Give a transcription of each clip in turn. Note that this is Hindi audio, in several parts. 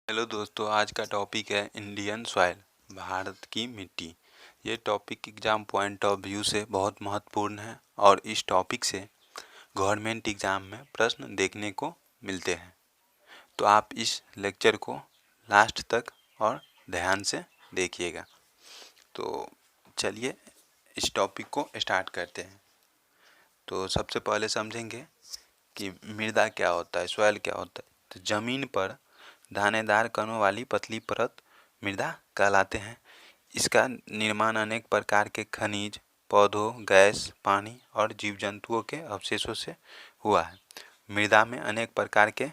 हेलो दोस्तों, आज का टॉपिक है इंडियन सॉइल, भारत की मिट्टी। ये topic exam point of view से बहुत महत्वपूर्ण है और इस टॉपिक से गवर्नमेंट एग्ज़ाम में प्रश्न देखने को मिलते हैं। तो आप इस लेक्चर को लास्ट तक और ध्यान से देखिएगा। तो चलिए इस टॉपिक को स्टार्ट करते हैं। तो सबसे पहले समझेंगे कि मृदा क्या होता है, सॉइल क्या होता है। तो ज़मीन पर दानेदार कणों वाली पतली परत मृदा कहलाते हैं। इसका निर्माण अनेक प्रकार के खनिज, पौधों, गैस, पानी और जीव जंतुओं के अवशेषों से हुआ है। मृदा में अनेक प्रकार के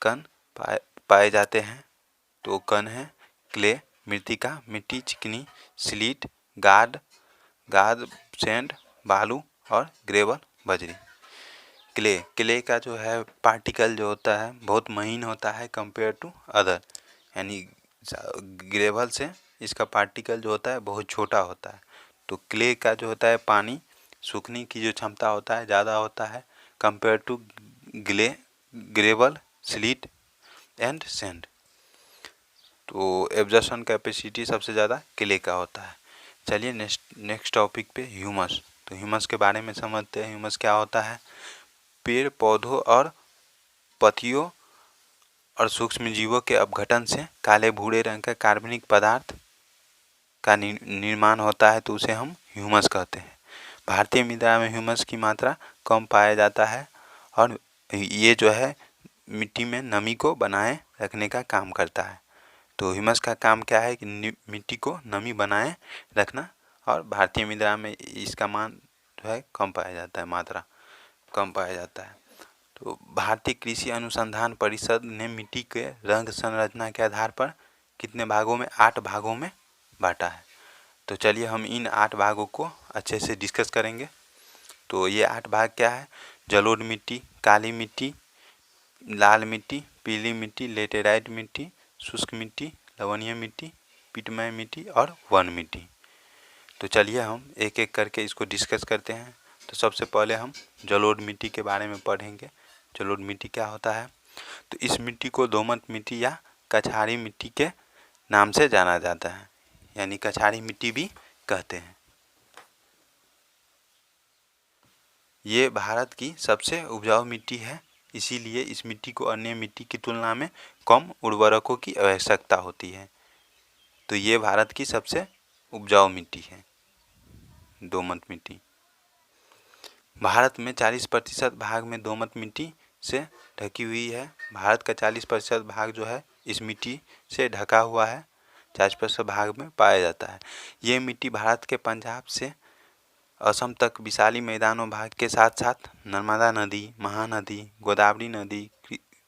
कण पाए जाते हैं। तो कण हैं क्ले, मृत्तिका, मिट्टी, चिकनी, सिलीट, गाद, सैंड, बालू और ग्रेवल, बजरी। क्ले का जो है पार्टिकल जो होता है बहुत महीन होता है कंपेयर टू अदर, यानी ग्रेवल से इसका पार्टिकल जो होता है बहुत छोटा होता है। तो क्ले का जो होता है पानी सूखने की जो क्षमता होता है ज़्यादा होता है compare to gravel, silt and sand. तो एब्जॉर्प्शन कैपेसिटी सबसे ज़्यादा क्ले का होता है। चलिए नेक्स्ट टॉपिक पे ह्यूमस। तो ह्यूमस के बारे में समझते हैं। ह्यूमस क्या होता है? पेड़ पौधों और पत्तियों और सूक्ष्म जीवों के अपघटन से काले भूरे रंग का कार्बनिक पदार्थ का निर्माण होता है, तो उसे हम ह्यूमस कहते हैं। भारतीय मृदा में ह्यूमस की मात्रा कम पाया जाता है और ये जो है मिट्टी में नमी को बनाए रखने का काम करता है। तो ह्यूमस का काम क्या है कि मिट्टी को नमी बनाए रखना, और भारतीय मृदा में इसका मान जो है कम पाया जाता है, मात्रा कम पाया जाता है। तो भारतीय कृषि अनुसंधान परिषद ने मिट्टी के रंग संरचना के आधार पर कितने भागों में? 8 भागों में बांटा है। तो चलिए हम इन 8 भागों को अच्छे से डिस्कस करेंगे। तो ये 8 भाग क्या है? जलोढ़ मिट्टी, काली मिट्टी, लाल मिट्टी, पीली मिट्टी, लेटेराइट मिट्टी, शुष्क मिट्टी, लवणीय मिट्टी, पिटमय मिट्टी और वन मिट्टी। तो चलिए हम एक एक करके इसको डिस्कस करते हैं। तो सबसे पहले हम जलोढ़ मिट्टी के बारे में पढ़ेंगे। जलोढ़ मिट्टी क्या होता है? तो इस मिट्टी को दोमट मिट्टी या कछारी मिट्टी के नाम से जाना जाता है, यानी कछारी मिट्टी भी कहते हैं। ये भारत की सबसे उपजाऊ मिट्टी है, इसीलिए इस मिट्टी को अन्य मिट्टी की तुलना में कम उर्वरकों की आवश्यकता होती है। तो ये भारत की सबसे उपजाऊ मिट्टी है, दोमट मिट्टी। भारत में 40% भाग में दोमट मिट्टी से ढकी हुई है। भारत का 40% भाग जो है इस मिट्टी से ढका हुआ है, 40% भाग में पाया जाता है। ये मिट्टी भारत के पंजाब से असम तक विशाली मैदानों भाग के साथ साथ नर्मदा नदी, महानदी, गोदावरी नदी,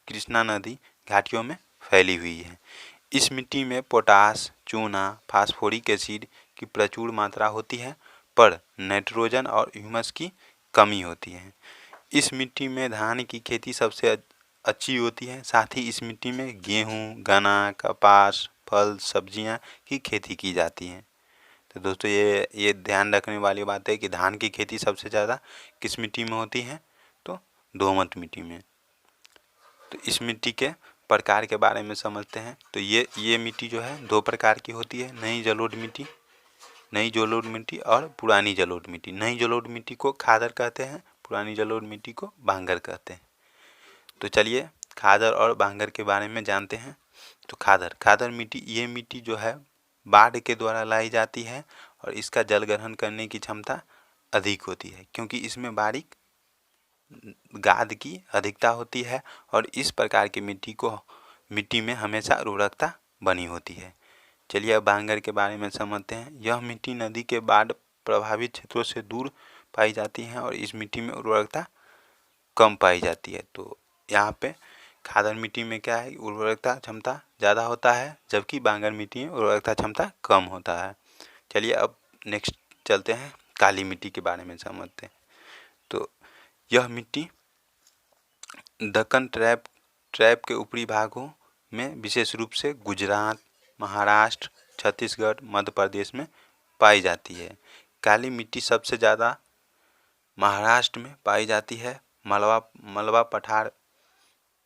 कृष्णा नदी घाटियों में फैली हुई है। इस मिट्टी में पोटास, चूना, फास्फोरिक एसिड की प्रचुर मात्रा होती है, पर नाइट्रोजन और ह्यूमस की कमी होती है। इस मिट्टी में धान की खेती सबसे अच्छी होती है। साथ ही इस मिट्टी में गेहूँ, गन्ना, कपास, फल, सब्जियां की खेती की जाती है। तो दोस्तों ये ध्यान रखने वाली बात है कि धान की खेती सबसे ज़्यादा किस मिट्टी में होती है? तो दोमट मिट्टी में। तो इस मिट्टी के प्रकार के बारे में समझते हैं। तो ये मिट्टी जो है 2 प्रकार की होती है, नई जलोढ़ मिट्टी और पुरानी जलोढ़ मिट्टी। नई जलोढ़ मिट्टी को खादर कहते हैं, पुरानी जलोढ़ मिट्टी को बांगर कहते हैं। तो चलिए खादर और बांगर के बारे में जानते हैं। तो खादर मिट्टी, ये मिट्टी जो है बाढ़ के द्वारा लाई जाती है और इसका जल ग्रहण करने की क्षमता अधिक होती है, क्योंकि इसमें बारीक गाद की अधिकता होती है और इस प्रकार की मिट्टी में हमेशा उर्वरकता बनी होती है। चलिए अब बांगर के बारे में समझते हैं। यह मिट्टी नदी के बाढ़ प्रभावित क्षेत्रों से दूर पाई जाती है और इस मिट्टी में उर्वरकता कम पाई जाती है। तो यहाँ पे खादर मिट्टी में क्या है, उर्वरकता क्षमता ज़्यादा होता है, जबकि बांगर मिट्टी में उर्वरकता क्षमता कम होता है। चलिए अब नेक्स्ट चलते हैं, काली मिट्टी के बारे में समझते हैं। तो यह मिट्टी दक्कन ट्रैप के ऊपरी भागों में विशेष रूप से गुजरात, महाराष्ट्र, छत्तीसगढ़, मध्य प्रदेश में पाई जाती है। काली मिट्टी सबसे ज़्यादा महाराष्ट्र में पाई जाती है। मलबा पठार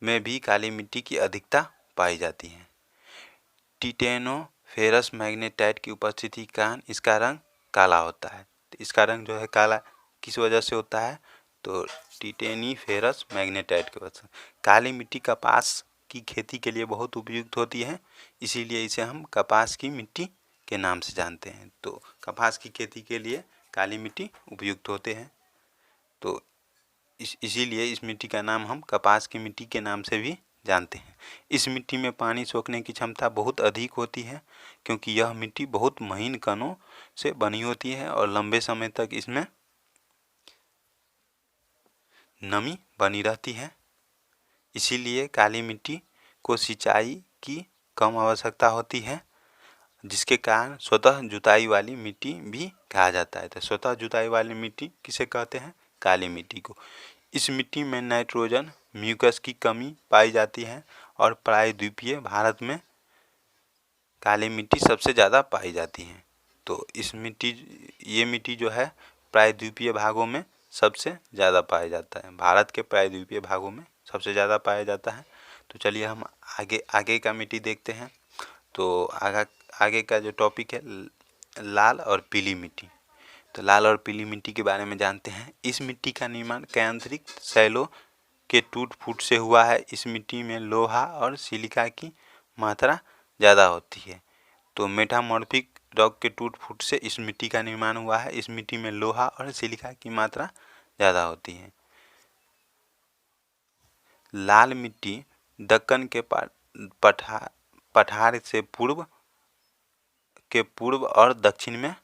में भी काली मिट्टी की अधिकता पाई जाती है। टिटेनोफेरस मैग्नेटाइट की उपस्थिति के कारण इसका रंग काला होता है। तो इसका रंग जो है काला किस वजह से होता है, तो टिटेनीफेरस मैग्नेटाइट की वजह से। काली मिट्टी कपास की खेती के लिए बहुत उपयुक्त होती है, इसीलिए इसे हम कपास की मिट्टी के नाम से जानते हैं। तो कपास की खेती के लिए काली मिट्टी उपयुक्त होते हैं, तो इसीलिए इस मिट्टी का नाम हम कपास की मिट्टी के नाम से भी जानते हैं। इस मिट्टी में पानी सोखने की क्षमता बहुत अधिक होती है, क्योंकि यह मिट्टी बहुत महीन कणों से बनी होती है और लंबे समय तक इसमें नमी बनी रहती है। इसीलिए काली मिट्टी को सिंचाई की कम आवश्यकता होती है, जिसके कारण स्वतः जुताई वाली मिट्टी भी कहा जाता है। तो स्वतः जुताई वाली मिट्टी किसे कहते हैं, काली मिट्टी को। इस मिट्टी में नाइट्रोजन म्यूकस की कमी पाई जाती है और प्रायद्वीपीय भारत में काली मिट्टी सबसे ज़्यादा पाई जाती है। तो ये मिट्टी जो है प्रायद्वीपीय भागों में सबसे ज़्यादा पाया जाता है, भारत के प्रायद्वीपीय भागों में सबसे ज़्यादा पाया जाता है। तो चलिए हम आगे का मिट्टी देखते हैं। तो आगे का जो टॉपिक है लाल और पीली मिट्टी। तो लाल और पीली मिट्टी के बारे में जानते हैं। इस मिट्टी का निर्माण कैंद्रिक शैलों के टूट फूट से हुआ है। इस मिट्टी में लोहा और सिलिका की मात्रा ज़्यादा होती है। तो मेटामॉर्फिक रॉक के टूट फूट से इस मिट्टी का निर्माण हुआ है। इस मिट्टी में लोहा और सिलिका की मात्रा ज़्यादा होती है। लाल मिट्टी दक्कन के पठार से पूर्व और दक्षिण में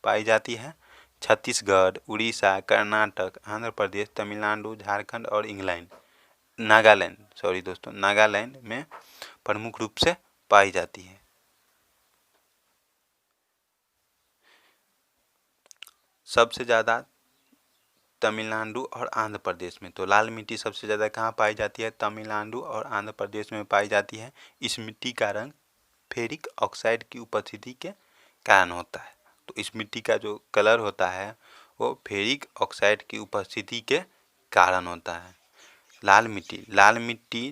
पाई जाती है। छत्तीसगढ़, उड़ीसा, कर्नाटक, आंध्र प्रदेश, तमिलनाडु, झारखंड और नागालैंड में प्रमुख रूप से पाई जाती है। सबसे ज़्यादा तमिलनाडु और आंध्र प्रदेश में। तो लाल मिट्टी सबसे ज़्यादा कहाँ पाई जाती है, तमिलनाडु और आंध्र प्रदेश में पाई जाती है। इस मिट्टी का रंग फेरिक ऑक्साइड की उपस्थिति के कारण होता है। तो इस मिट्टी का जो कलर होता है वो फेरिक ऑक्साइड की उपस्थिति के कारण होता है। लाल मिट्टी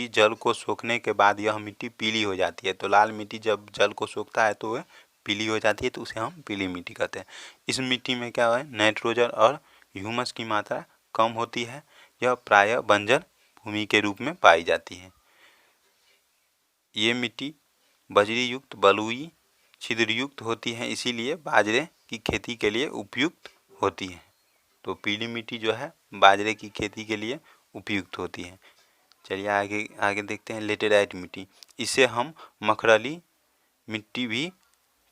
जल को सोखने के बाद यह मिट्टी पीली हो जाती है। तो लाल मिट्टी जब जल को सोखता है तो वह पीली हो जाती है, तो उसे हम पीली मिट्टी कहते हैं। इस मिट्टी में क्या है, नाइट्रोजन और ह्यूमस की मात्रा कम होती है। यह प्रायः बंजर भूमि के रूप में पाई जाती है। ये मिट्टी बजरी युक्त, बलुई, छिद्रयुक्त होती है, इसीलिए बाजरे की खेती के लिए उपयुक्त होती है। तो पीली मिट्टी जो है बाजरे की खेती के लिए उपयुक्त होती है। चलिए आगे देखते हैं लेटेराइट मिट्टी। इसे हम मखरली मिट्टी भी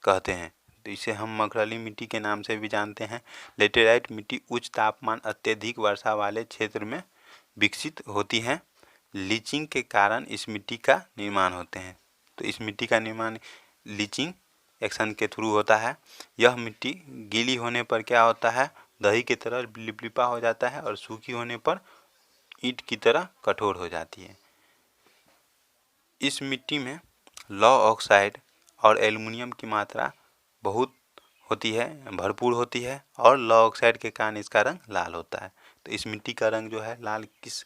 कहते हैं। तो इसे हम मखरली मिट्टी के नाम से भी जानते हैं। लेटेराइट मिट्टी उच्च तापमान, अत्यधिक वर्षा वाले क्षेत्र में विकसित होती है। लीचिंग के कारण इस मिट्टी का निर्माण होते हैं। तो इस मिट्टी का निर्माण लीचिंग एक्शन के थ्रू होता है। यह मिट्टी गीली होने पर क्या होता है, दही की तरह लिपलिपा हो जाता है और सूखी होने पर ईंट की तरह कठोर हो जाती है। इस मिट्टी में लौह ऑक्साइड और एल्युमिनियम की मात्रा बहुत होती है, भरपूर होती है, और लौह ऑक्साइड के कारण इसका रंग लाल होता है। तो इस मिट्टी का रंग जो है लाल किस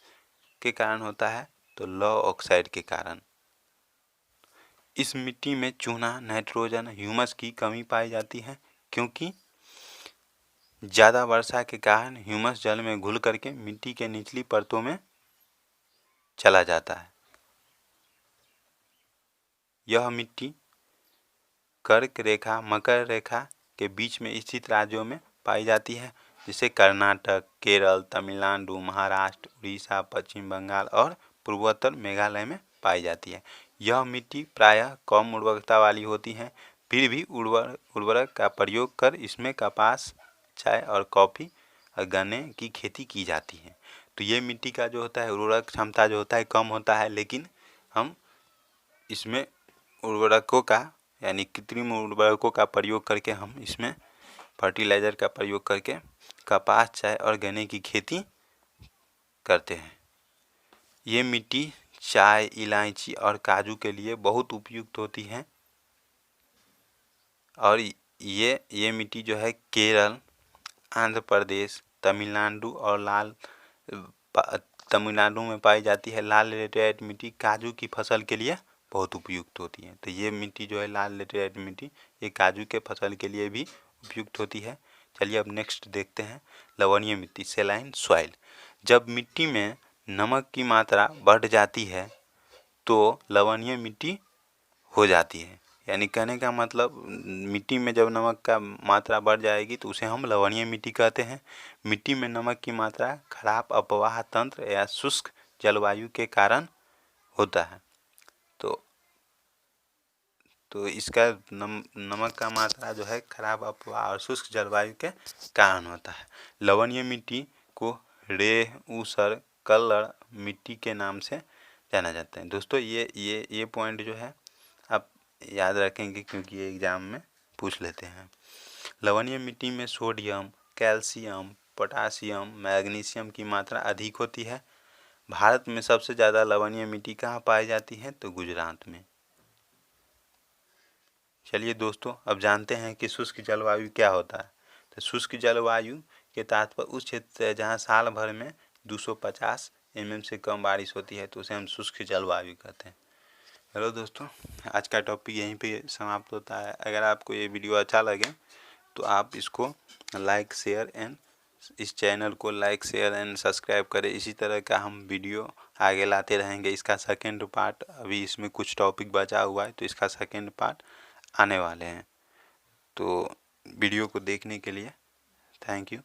के कारण होता है, तो लौह ऑक्साइड के कारण। इस मिट्टी में चूना, नाइट्रोजन, ह्यूमस की कमी पाई जाती है, क्योंकि ज़्यादा वर्षा के कारण ह्यूमस जल में घुल करके मिट्टी के निचली परतों में चला जाता है। यह मिट्टी कर्क रेखा, मकर रेखा के बीच में स्थित राज्यों में पाई जाती है, जैसे कर्नाटक, केरल, तमिलनाडु, महाराष्ट्र, उड़ीसा, पश्चिम बंगाल और पूर्वोत्तर मेघालय में पाई जाती है। यह मिट्टी प्रायः कम उर्वरकता वाली होती है, फिर भी उर्वरक का प्रयोग कर इसमें कपास, चाय और कॉफ़ी और गन्ने की खेती की जाती है। तो ये मिट्टी का जो होता है उर्वरक क्षमता जो होता है कम होता है, लेकिन हम इसमें उर्वरकों का यानी कृत्रिम उर्वरकों का प्रयोग करके हम इसमें फर्टिलाइज़र का प्रयोग करके कपास, चाय और गन्ने की खेती करते हैं। ये मिट्टी चाय, इलायची और काजू के लिए बहुत उपयुक्त होती है। और ये मिट्टी जो है केरल, आंध्र प्रदेश, तमिलनाडु और तमिलनाडु में पाई जाती है। लाल लेटेराइट मिट्टी काजू की फसल के लिए बहुत उपयुक्त होती है। तो ये मिट्टी जो है लाल लेटेराइट मिट्टी, ये काजू के फसल के लिए भी उपयुक्त होती है। चलिए अब नेक्स्ट देखते हैं लवणीय मिट्टी, सेलाइन सॉइल। जब मिट्टी में नमक की मात्रा बढ़ जाती है तो लवणीय मिट्टी हो जाती है। यानी कहने का मतलब मिट्टी में जब नमक का मात्रा बढ़ जाएगी तो उसे हम लवणीय मिट्टी कहते हैं। मिट्टी में नमक की मात्रा खराब अपवाह तंत्र या शुष्क जलवायु के कारण होता है। तो इसका नमक का मात्रा जो है खराब अपवाह और शुष्क जलवायु के कारण होता है। लवणीय मिट्टी को रेह, ऊसर, कल्लड़ मिट्टी के नाम से जाना जाता है। दोस्तों ये पॉइंट जो है आप याद रखेंगे क्योंकि ये एग्जाम में पूछ लेते हैं। लवणीय मिट्टी में सोडियम, कैल्शियम, पोटासियम, मैग्नीशियम की मात्रा अधिक होती है। भारत में सबसे ज़्यादा लवणीय मिट्टी कहाँ पाई जाती है? तो गुजरात में। चलिए दोस्तों अब जानते हैं कि शुष्क जलवायु क्या होता है। तो शुष्क जलवायु के तात्पर्य उस क्षेत्र है जहाँ साल भर में 250 mm से कम बारिश होती है, तो उसे हम शुष्क जलवायु कहते हैं। हेलो दोस्तों, आज का टॉपिक यहीं पे समाप्त होता है। अगर आपको ये वीडियो अच्छा लगे तो आप इसको लाइक शेयर एंड इस चैनल को लाइक शेयर एंड सब्सक्राइब करें। इसी तरह का हम वीडियो आगे लाते रहेंगे। इसका सेकेंड पार्ट, अभी इसमें कुछ टॉपिक बचा हुआ है तो इसका सेकेंड पार्ट आने वाले हैं। तो वीडियो को देखने के लिए थैंक यू।